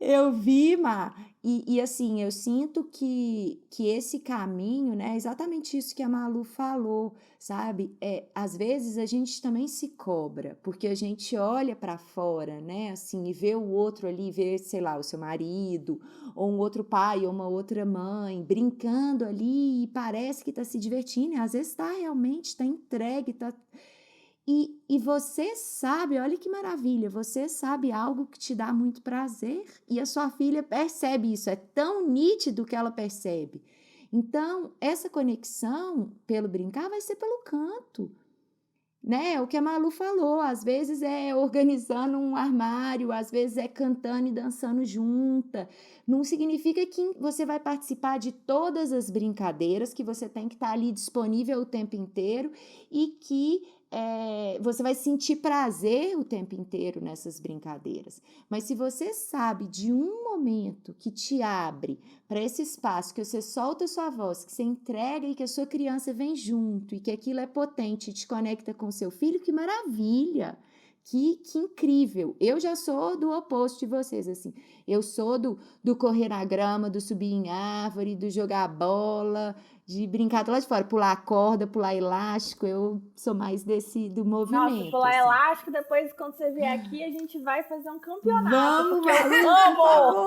Speaker 1: Eu vi, Má. E assim, eu sinto que esse caminho, né, é exatamente isso que a Malu falou, sabe? Às vezes a gente também se cobra, porque a gente olha para fora, né, assim, e vê o outro ali, vê, sei lá, o seu marido, ou um outro pai, ou uma outra mãe, brincando ali, e parece que tá se divertindo, e às vezes tá realmente, tá entregue, tá... E você sabe, olha que maravilha, você sabe algo que te dá muito prazer e a sua filha percebe isso, é tão nítido que ela percebe. Então, essa conexão pelo brincar vai ser pelo canto, né? O que a Malu falou, às vezes é organizando um armário, às vezes é cantando e dançando junta. Não significa que você vai participar de todas as brincadeiras, que você tem que estar ali disponível o tempo inteiro e que você vai sentir prazer o tempo inteiro nessas brincadeiras. Mas se você sabe de um momento que te abre para esse espaço, que você solta a sua voz, que você entrega e que a sua criança vem junto e que aquilo é potente e te conecta com o seu filho, que maravilha! Que incrível! Eu já sou do oposto de vocês, assim. Eu sou do correr na grama, do subir em árvore, do jogar bola, de brincar lá de fora, pular corda, pular elástico. Eu sou mais do movimento.
Speaker 3: Nossa, pular
Speaker 1: assim.
Speaker 3: elástico, depois quando você vier aqui, a gente vai fazer um campeonato.
Speaker 1: Vamos,
Speaker 3: porque eu
Speaker 1: Malu, por
Speaker 3: amo!
Speaker 1: favor.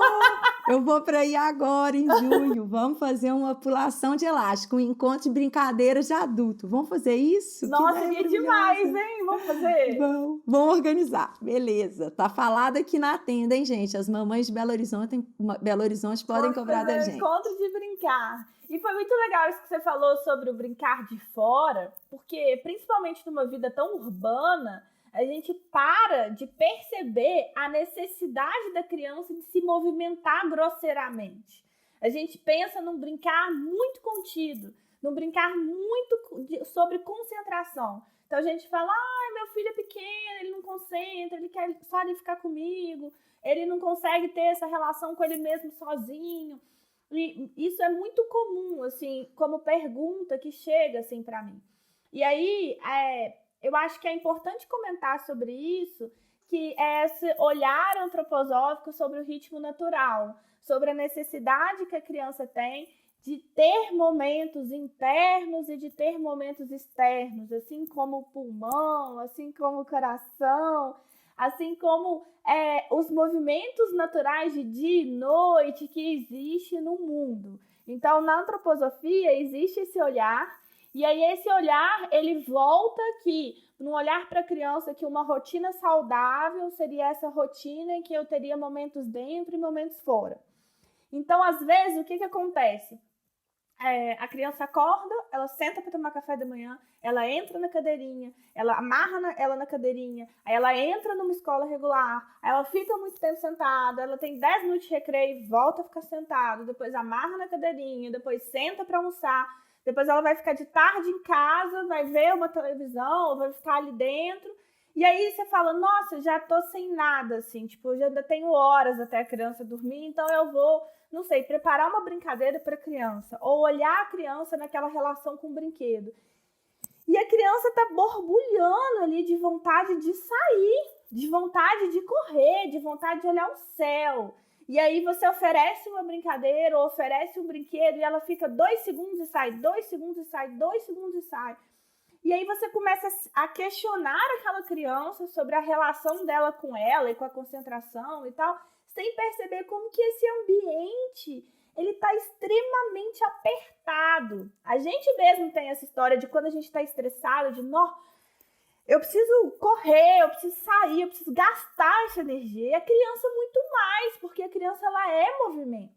Speaker 1: Eu vou para aí agora, em junho. Vamos fazer uma pulação de elástico, um encontro de brincadeiras de adulto. Vamos fazer isso?
Speaker 3: Nossa, que demais, hein? Vamos fazer?
Speaker 1: Vamos organizar. Beleza. Tá falado aqui na tenda, hein, gente? As mamães de Belo Horizonte podem cobrar da gente.
Speaker 3: Encontro de brincar. E foi muito legal isso que você falou sobre o brincar de fora, porque principalmente numa vida tão urbana, a gente para de perceber a necessidade da criança de se movimentar grosseiramente. A gente pensa num brincar muito contido, num brincar muito sobre concentração. Então a gente fala, meu filho é pequeno, ele não concentra, ele quer só ali ficar comigo, ele não consegue ter essa relação com ele mesmo sozinho. E isso é muito comum, assim, como pergunta que chega, assim, para mim. E aí, eu acho que é importante comentar sobre isso, que é esse olhar antroposófico sobre o ritmo natural, sobre a necessidade que a criança tem de ter momentos internos e de ter momentos externos, assim como o pulmão, assim como o coração, assim como os movimentos naturais de dia e noite que existem no mundo. Então, na antroposofia, existe esse olhar, e aí esse olhar, ele volta aqui, num olhar para a criança, que uma rotina saudável seria essa rotina em que eu teria momentos dentro e momentos fora. Então, às vezes, o que acontece? A criança acorda, ela senta para tomar café da manhã, ela entra na cadeirinha, ela amarra ela na cadeirinha, aí ela entra numa escola regular, aí ela fica muito tempo sentada, ela tem 10 minutos de recreio, volta a ficar sentada, depois amarra na cadeirinha, depois senta para almoçar, depois ela vai ficar de tarde em casa, vai ver uma televisão, vai ficar ali dentro, e aí você fala, nossa, já tô sem nada, assim, tipo, já ainda tenho horas até a criança dormir, então eu vou, não sei, preparar uma brincadeira para a criança, ou olhar a criança naquela relação com o brinquedo. E a criança tá borbulhando ali de vontade de sair, de vontade de correr, de vontade de olhar o céu. E aí você oferece uma brincadeira, ou oferece um brinquedo, e ela fica 2 segundos e sai, 2 segundos e sai, 2 segundos e sai. E aí você começa a questionar aquela criança sobre a relação dela com ela e com a concentração e tal, sem perceber como que esse ambiente, ele tá extremamente apertado. A gente mesmo tem essa história de quando a gente tá estressado, de, eu preciso correr, eu preciso sair, eu preciso gastar essa energia. E a criança muito mais, porque a criança, ela é movimento.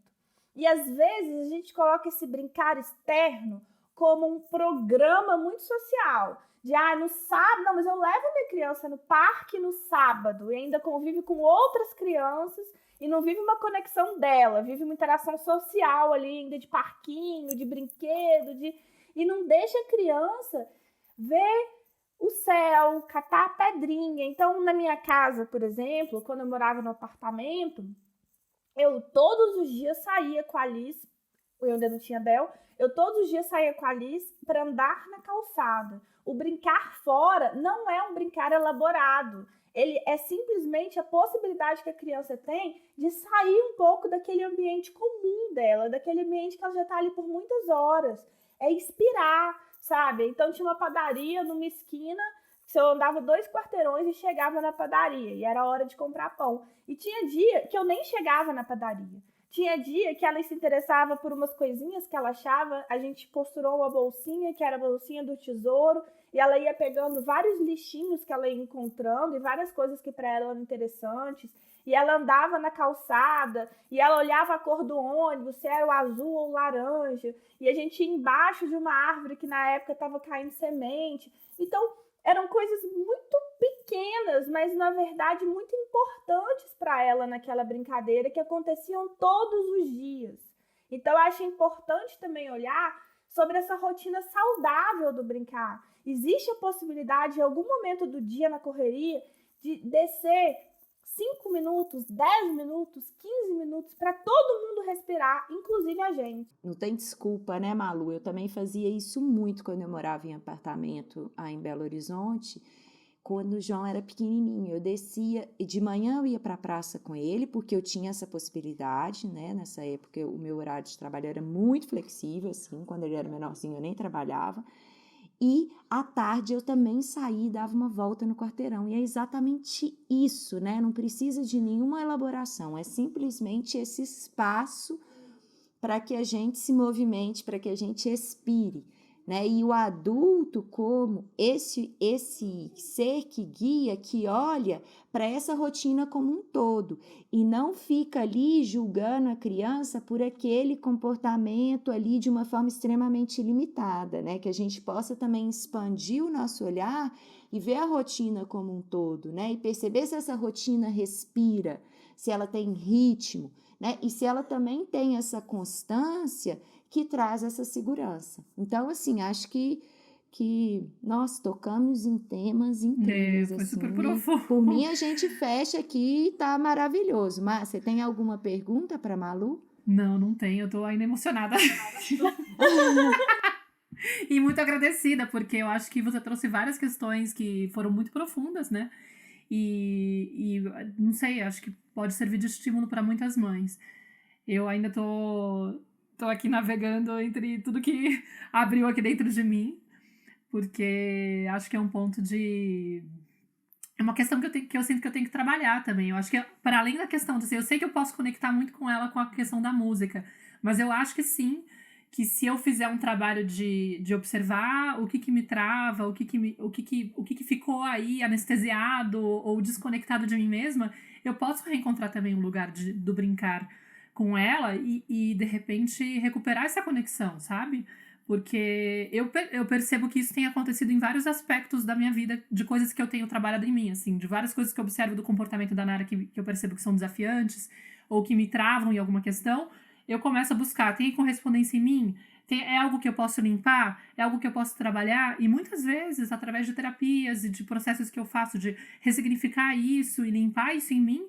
Speaker 3: E às vezes a gente coloca esse brincar externo como um programa muito social. De, no sábado, não, mas eu levo a minha criança no parque no sábado e ainda convive com outras crianças e não vive uma conexão dela, vive uma interação social ali, ainda de parquinho, de brinquedo, e não deixa a criança ver o céu, catar a pedrinha. Então, na minha casa, por exemplo, quando eu morava no apartamento, eu todos os dias saía com a Alice eu ainda não tinha Bel, eu todos os dias saía com a Liz para andar na calçada. O brincar fora não é um brincar elaborado. Ele é simplesmente a possibilidade que a criança tem de sair um pouco daquele ambiente comum dela, daquele ambiente que ela já está ali por muitas horas. É inspirar, sabe? Então tinha uma padaria numa esquina, que eu andava 2 quarteirões e chegava na padaria, e era hora de comprar pão. E tinha dia que eu nem chegava na padaria. Tinha dia que ela se interessava por umas coisinhas que ela achava, a gente costurou uma bolsinha, que era a bolsinha do tesouro, e ela ia pegando vários lixinhos que ela ia encontrando, e várias coisas que para ela eram interessantes, e ela andava na calçada, e ela olhava a cor do ônibus, se era o azul ou o laranja, e a gente ia embaixo de uma árvore que na época estava caindo semente. Então, eram coisas muito pequenas, mas na verdade muito importantes para ela naquela brincadeira, que aconteciam todos os dias. Então eu acho importante também olhar sobre essa rotina saudável do brincar. Existe a possibilidade, em algum momento do dia na correria, de descer 5 minutos, 10 minutos, 15 minutos, para todo mundo respirar, inclusive a gente.
Speaker 1: Não tem desculpa, né, Malu? Eu também fazia isso muito quando eu morava em apartamento em Belo Horizonte, quando o João era pequenininho. Eu descia, e de manhã eu ia para a praça com ele, porque eu tinha essa possibilidade, né? Nessa época o meu horário de trabalho era muito flexível, assim, quando ele era menorzinho eu nem trabalhava. E à tarde eu também saí e dava uma volta no quarteirão. E é exatamente isso, né? Não precisa de nenhuma elaboração. É simplesmente esse espaço para que a gente se movimente, para que a gente expire, né? E o adulto como esse ser que guia, que olha para essa rotina como um todo e não fica ali julgando a criança por aquele comportamento ali de uma forma extremamente limitada, né? Que a gente possa também expandir o nosso olhar e ver a rotina como um todo, né? E perceber se essa rotina respira, se ela tem ritmo, né? E se ela também tem essa constância que traz essa segurança. Então, assim, acho que nós tocamos em temas incríveis.
Speaker 2: Foi
Speaker 1: assim,
Speaker 2: super profundo.
Speaker 1: Por mim, a gente fecha aqui e tá maravilhoso. Mas você tem alguma pergunta para Malu?
Speaker 2: Não tenho. Eu tô ainda emocionada. E muito agradecida, porque eu acho que você trouxe várias questões que foram muito profundas, né? E não sei, acho que pode servir de estímulo para muitas mães. Eu ainda tô aqui navegando entre tudo que abriu aqui dentro de mim, porque acho que é um ponto de... É uma questão que eu sinto que eu tenho que trabalhar também. Eu acho que, para além da questão de assim, eu sei que eu posso conectar muito com ela com a questão da música, mas eu acho que sim, que se eu fizer um trabalho de observar o que me trava, o que ficou aí anestesiado ou desconectado de mim mesma, eu posso reencontrar também um lugar do brincar com ela e de repente recuperar essa conexão, sabe? Porque eu percebo que isso tem acontecido em vários aspectos da minha vida, de coisas que eu tenho trabalhado em mim, assim, de várias coisas que eu observo do comportamento da Nara que eu percebo que são desafiantes ou que me travam em alguma questão, eu começo a buscar, tem correspondência em mim? É algo que eu posso limpar? É algo que eu posso trabalhar? E muitas vezes, através de terapias e de processos que eu faço de ressignificar isso e limpar isso em mim,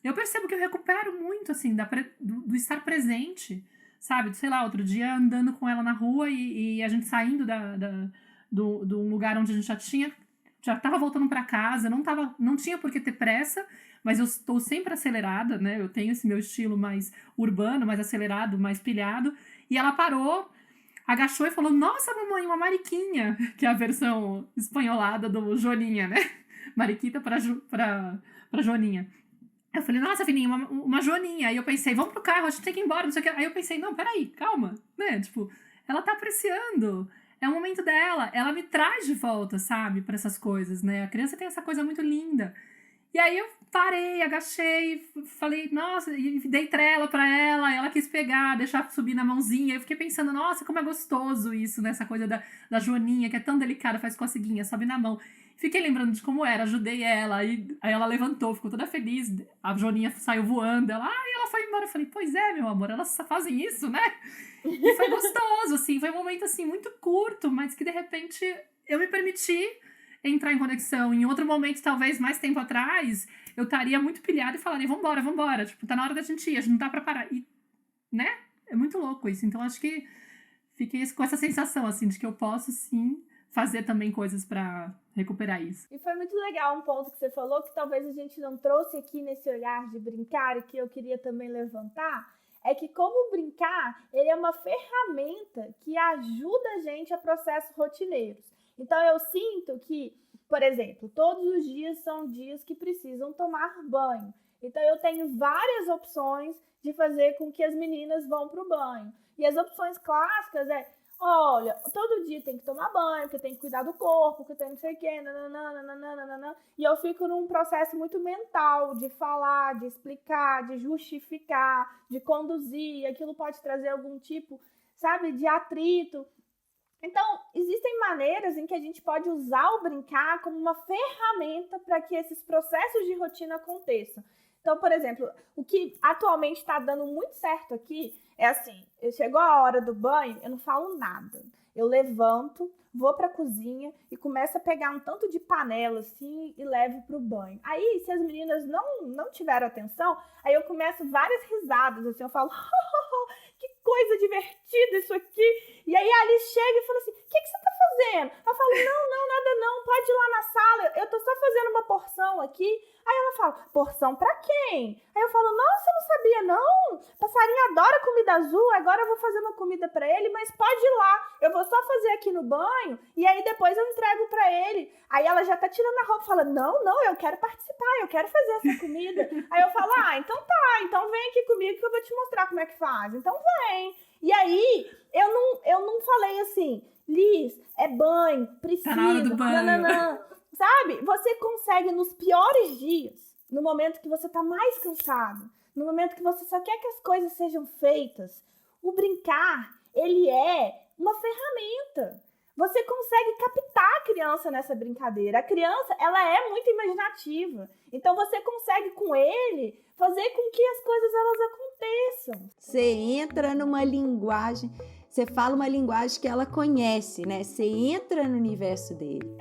Speaker 2: eu percebo que eu recupero muito, assim, do estar presente, sabe? Sei lá, outro dia andando com ela na rua e a gente saindo de um lugar onde a gente já tava voltando para casa, não tinha por que ter pressa, mas eu estou sempre acelerada, né? Eu tenho esse meu estilo mais urbano, mais acelerado, mais pilhado, e ela parou, agachou e falou: "Nossa, mamãe, uma mariquinha", que é a versão espanholada do Joaninha, né? Mariquita para Joaninha. Eu falei: "Nossa, filhinha, uma Joaninha". Aí eu pensei: "Vamos pro carro, a gente tem que ir embora", não sei o que. Aí eu pensei: "Não, peraí, calma", né? Tipo, ela tá apreciando. É o momento dela. Ela me traz de volta, sabe? Pra essas coisas, né? A criança tem essa coisa muito linda. E aí eu parei, agachei, falei: "Nossa", e dei trela pra ela quis pegar, deixar subir na mãozinha. Eu fiquei pensando: "Nossa, como é gostoso isso, né? Essa coisa da Joaninha, que é tão delicada, faz coceguinha, sobe na mão". Fiquei lembrando de como era, ajudei ela, aí ela levantou, ficou toda feliz, a Joaninha saiu voando, ela foi embora. Eu falei: "Pois é, meu amor, elas fazem isso, né?" E foi gostoso, assim, foi um momento, assim, muito curto, mas que, de repente, eu me permiti entrar em conexão. Em outro momento, talvez, mais tempo atrás, eu estaria muito pilhada e falaria: vambora, tipo, tá na hora da gente ir, a gente não dá pra parar. E, né? É muito louco isso. Então, acho que fiquei com essa sensação, assim, de que eu posso, sim, fazer também coisas pra recuperar isso.
Speaker 3: E foi muito legal um ponto que você falou, que talvez a gente não trouxe aqui nesse olhar de brincar, e que eu queria também levantar, é que como brincar, ele é uma ferramenta que ajuda a gente a processos rotineiros. Então, eu sinto que, por exemplo, todos os dias são dias que precisam tomar banho. Então, eu tenho várias opções de fazer com que as meninas vão para o banho. E as opções clássicas olha, todo dia tem que tomar banho, porque tem que cuidar do corpo, que tem não sei o quê, nananana. E eu fico num processo muito mental de falar, de explicar, de justificar, de conduzir. Aquilo pode trazer algum tipo, sabe, de atrito. Então, existem maneiras em que a gente pode usar o brincar como uma ferramenta para que esses processos de rotina aconteçam. Então, por exemplo, o que atualmente está dando muito certo aqui é assim, chegou a hora do banho, eu não falo nada. Eu levanto, vou para a cozinha e começo a pegar um tanto de panela assim e levo para o banho. Aí, se as meninas não tiveram atenção, aí eu começo várias risadas, assim, eu falo, que coisa divertida isso aqui. E aí a Alice chega e fala assim, o que você tá fazendo? Eu falo, não, nada não, pode ir lá na sala, eu tô só fazendo uma porção aqui. Aí ela fala, porção pra quem? Aí eu falo, nossa, eu não sabia não, passarinho adora comida azul, agora eu vou fazer uma comida pra ele, mas pode ir lá, eu vou só fazer aqui no banho e aí depois eu entrego pra ele. Aí ela já tá tirando a roupa e fala, não, eu quero participar, eu quero fazer essa comida. Aí eu falo, então tá, então vem aqui comigo que eu vou te mostrar como é que faz, então vem. E aí, eu não falei assim, Liz, é banho, precisa,
Speaker 2: tá na hora do banho.
Speaker 3: Sabe? Você consegue nos piores dias, no momento que você tá mais cansado, no momento que você só quer que as coisas sejam feitas, o ele é uma ferramenta. Você consegue captar a criança nessa brincadeira. A criança, ela é muito imaginativa. Então, você consegue, com ele, fazer com que as coisas elas aconteçam.
Speaker 1: Você entra numa linguagem, você fala uma linguagem que ela conhece, né? Você entra no universo dele.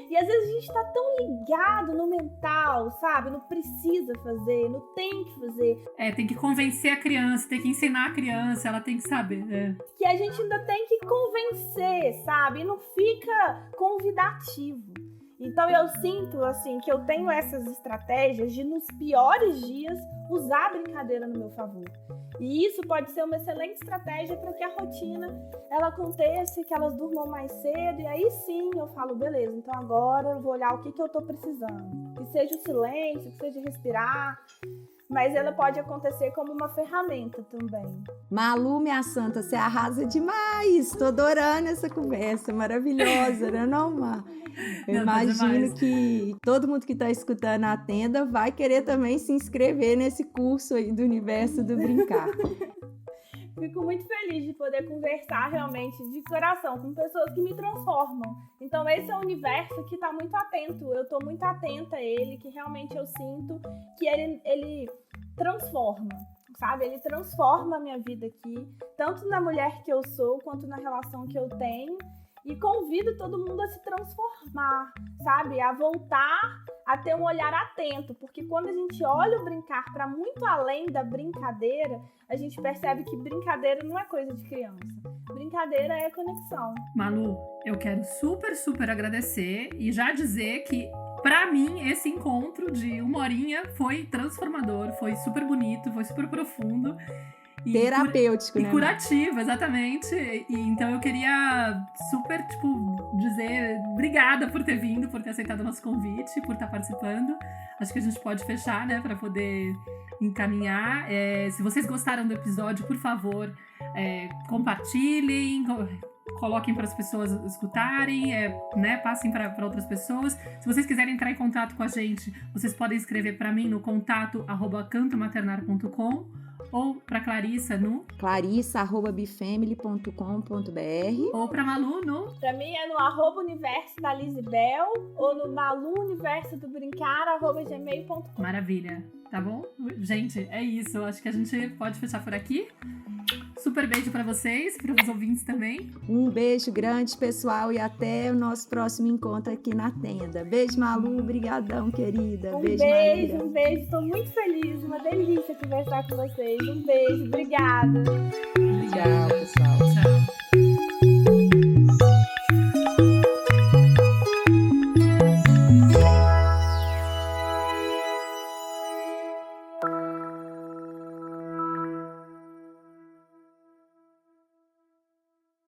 Speaker 3: E às vezes a gente tá tão ligado no mental, sabe? Não precisa fazer, não tem que fazer.
Speaker 2: Tem que convencer a criança, tem que ensinar a criança, ela tem que saber.
Speaker 3: Que a gente ainda tem que convencer, sabe? E não fica convidativo. Então eu sinto, assim, que eu tenho essas estratégias de, nos piores dias, usar a brincadeira no meu favor. E isso pode ser uma excelente estratégia para que a rotina ela aconteça, que elas durmam mais cedo. E aí sim eu falo, beleza, então agora eu vou olhar o que eu tô precisando. Que seja o silêncio, que seja respirar. Mas ela pode acontecer como uma ferramenta também.
Speaker 1: Malu, minha santa, você arrasa demais. Tô adorando essa conversa maravilhosa, né, não, Mar? Eu imagino que todo mundo que está escutando a tenda vai querer também se inscrever nesse curso aí do universo do brincar.
Speaker 3: Fico muito feliz de poder conversar realmente de coração com pessoas que me transformam. Então esse é um universo que está muito atento, eu estou muito atenta a ele, que realmente eu sinto que ele transforma, sabe? Ele transforma a minha vida aqui, tanto na mulher que eu sou, quanto na relação que eu tenho. E convido todo mundo a se transformar, sabe? A voltar a ter um olhar atento. Porque quando a gente olha o brincar para muito além da brincadeira, a gente percebe que brincadeira não é coisa de criança. Brincadeira é conexão.
Speaker 2: Malu, eu quero super, super agradecer e já dizer que, pra mim, esse encontro de 1 horinha foi transformador, foi super bonito, foi super profundo.
Speaker 1: Terapêutico, né?
Speaker 2: E curativo, exatamente. E então eu queria super, dizer obrigada por ter vindo, por ter aceitado o nosso convite, por estar participando. Acho que a gente pode fechar, né, para poder encaminhar. Se vocês gostaram do episódio, por favor, compartilhem, coloquem para as pessoas escutarem, né, passem para outras pessoas. Se vocês quiserem entrar em contato com a gente, vocês podem escrever para mim no contato@cantomaternar.com ou para Clarissa no
Speaker 1: clarissa@bifamily.com.br
Speaker 2: ou para Malu no...
Speaker 3: Para mim é no @universo da Lizibel ou no maluuniversodobrincar@gmail.com.
Speaker 2: Maravilha, tá bom? Gente, é isso. Acho que a gente pode fechar por aqui. Super beijo para vocês, para os ouvintes também.
Speaker 1: Um beijo grande, pessoal, e até o nosso próximo encontro aqui na tenda. Beijo, Malu. Brigadão, querida. Beijo, Maria.
Speaker 3: Um beijo. Estou muito feliz. Uma delícia conversar com vocês. Um beijo. Obrigada.
Speaker 1: Tchau, pessoal.
Speaker 2: Tchau.